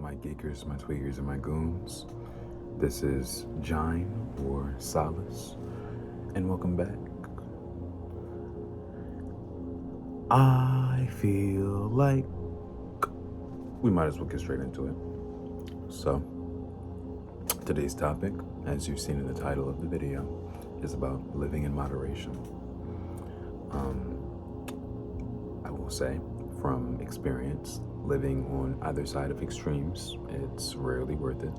my geekers, my tweakers, and my goons. This is Jine or Solace, and welcome back. I feel like we might as well get straight into it. So, today's topic, as you've seen in the title of the video, is about living in moderation. I will say, from experience, living on either side of extremes, it's rarely worth it.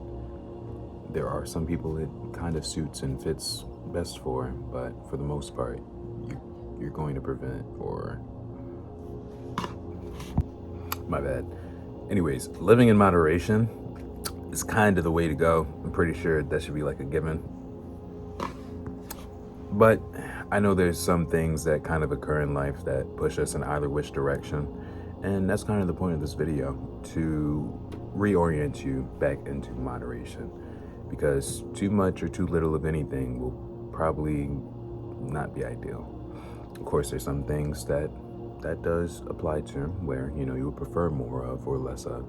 There are some people it kind of suits and fits best for, but for the most part, you're going to prevent or... My bad. Anyways, living in moderation is kind of the way to go. I'm pretty sure that should be like a given. But I know there's some things that kind of occur in life that push us in either which direction. And that's kind of the point of this video, to reorient you back into moderation. Because too much or too little of anything will probably not be ideal. Of course, there's some things that does apply to where, you would prefer more of or less of.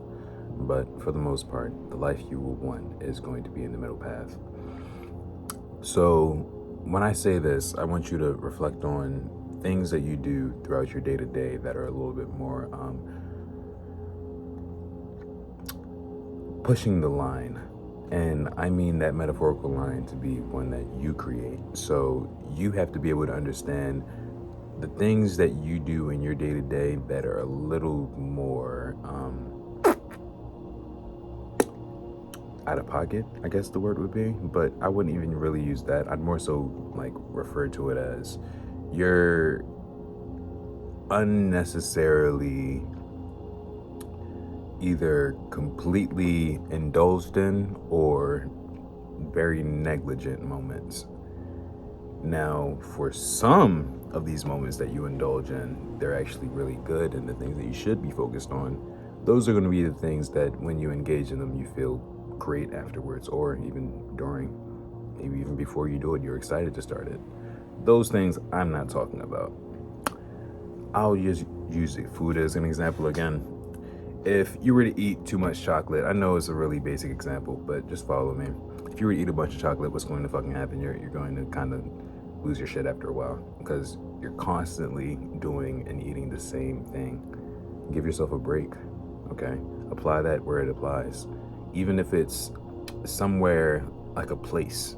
But for the most part, the life you will want is going to be in the middle path. So when I say this, I want you to reflect on things that you do throughout your day-to-day that are a little bit more pushing the line. And I mean that metaphorical line to be one that you create. So you have to be able to understand the things that you do in your day-to-day that are a little more out of pocket, I guess the word would be. But I wouldn't even really use that. I'd more so like refer to it as you're unnecessarily either completely indulged in or very negligent moments. Now, for some of these moments that you indulge in, they're actually really good, and the things that you should be focused on, those are going to be the things that when you engage in them, you feel great afterwards, or even during, maybe even before you do it, you're excited to start it. Those things I'm not talking about. I'll just use food as an example again. If you were to eat too much chocolate, I know it's a really basic example, but just follow me. If you were to eat a bunch of chocolate, what's going to fucking happen? You're going to kind of lose your shit after a while, because you're constantly doing and eating the same thing. Give yourself a break, okay? Apply that where it applies. Even if it's somewhere like a place.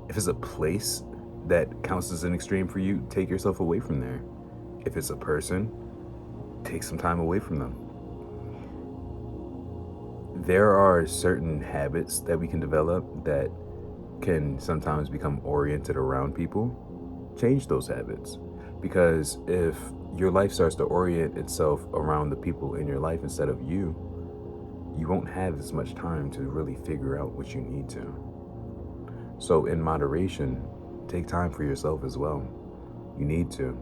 If it's a place that counts as an extreme for you, take yourself away from there. If it's a person, take some time away from them. There are certain habits that we can develop that can sometimes become oriented around people. Change those habits. Because if your life starts to orient itself around the people in your life instead of you, you won't have as much time to really figure out what you need to. So in moderation, take time for yourself as well. You need to.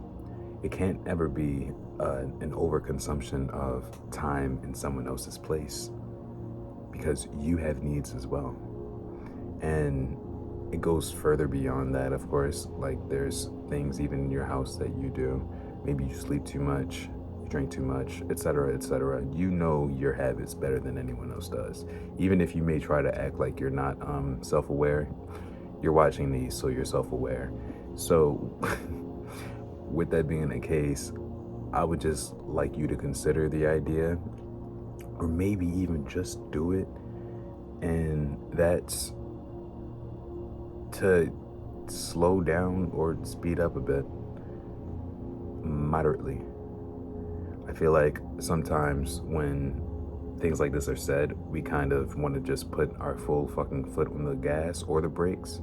It can't ever be an overconsumption of time in someone else's place, because you have needs as well. And it goes further beyond that, of course. Like, there's things even in your house that you do. Maybe you sleep too much, you drink too much, etc., etc. You know your habits better than anyone else does. Even if you may try to act like you're not self-aware, you're watching these, so you're self-aware. So with that being the case, I would just like you to consider the idea, or maybe even just do it, and that's to slow down or speed up a bit, moderately. I feel like sometimes when things like this are said, we kind of want to just put our full fucking foot on the gas or the brakes.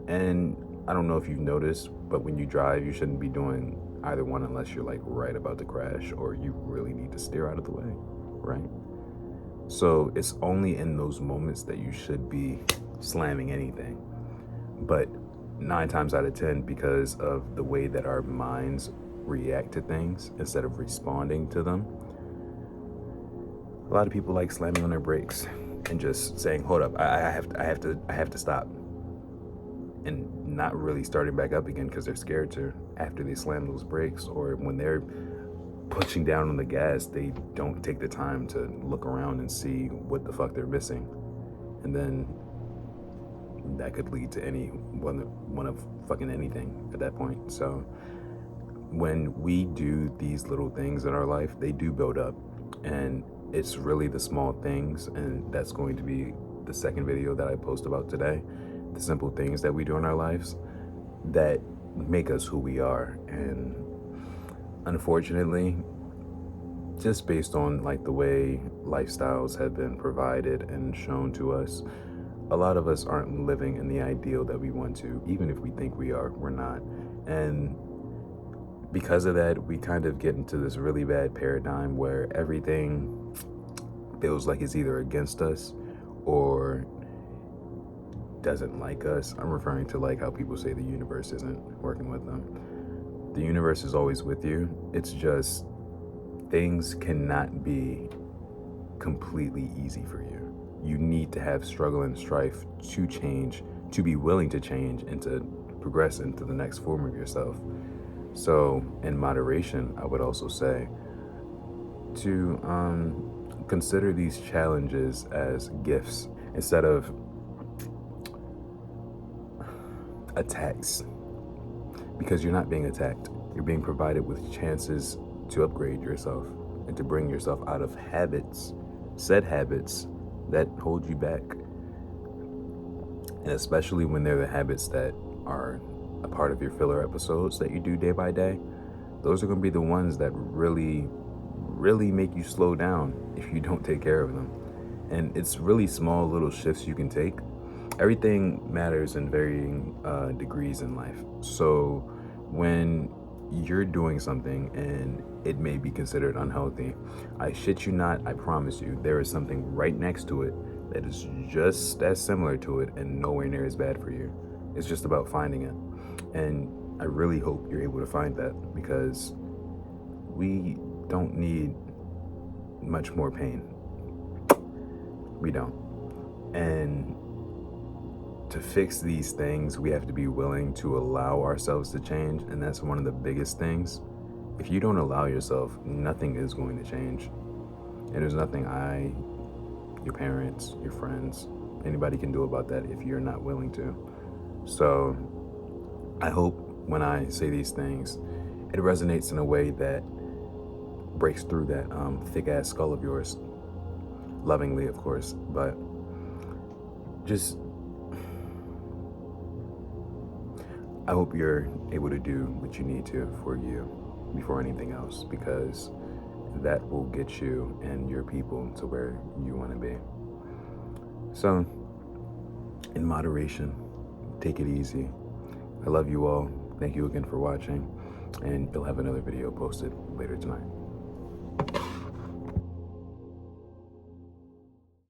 And I don't know if you've noticed, but when you drive, you shouldn't be doing either one unless you're like right about to crash or you really need to steer out of the way, right? So it's only in those moments that you should be slamming anything. But 9 times out of 10, because of the way that our minds react to things instead of responding to them, a lot of people like slamming on their brakes and just saying, hold up, I have to stop, and not really starting back up again because they're scared to after they slam those brakes, or when they're pushing down on the gas, they don't take the time to look around and see what the fuck they're missing. And then that could lead to any one of fucking anything at that point. So when we do these little things in our life, they do build up. And it's really the small things, and that's going to be the second video that I post about today. The simple things that we do in our lives that make us who we are. And unfortunately, just based on like the way lifestyles have been provided and shown to us, a lot of us aren't living in the ideal that we want to. Even if we think we are, we're not. And because of that, we kind of get into this really bad paradigm where everything feels like it's either against us or doesn't like us. I'm referring to like how people say the universe isn't working with them. The universe is always with you. It's just things cannot be completely easy for you. You need to have struggle and strife to change, to be willing to change and to progress into the next form of yourself. So in moderation, I would also say to consider these challenges as gifts instead of attacks, because you're not being attacked. You're being provided with chances to upgrade yourself and to bring yourself out of habits, said habits that hold you back. And especially when they're the habits that are a part of your filler episodes that you do day by day, those are going to be the ones that really make you slow down if you don't take care of them. And it's really small little shifts you can take. Everything matters in varying degrees in life. So when you're doing something and it may be considered unhealthy, I shit you not, I promise you, there is something right next to it that is just as similar to it and nowhere near as bad for you. It's just about finding it. And I really hope you're able to find that, because we don't need much more pain. We don't. And to fix these things, we have to be willing to allow ourselves to change. And that's one of the biggest things. If you don't allow yourself, nothing is going to change. And there's nothing your parents, your friends, anybody can do about that if you're not willing to. So I hope when I say these things, it resonates in a way that breaks through that thick ass skull of yours. Lovingly, of course, but just, I hope you're able to do what you need to for you before anything else, because that will get you and your people to where you want to be. So, in moderation, take it easy. I love you all. Thank you again for watching, and you'll have another video posted later tonight.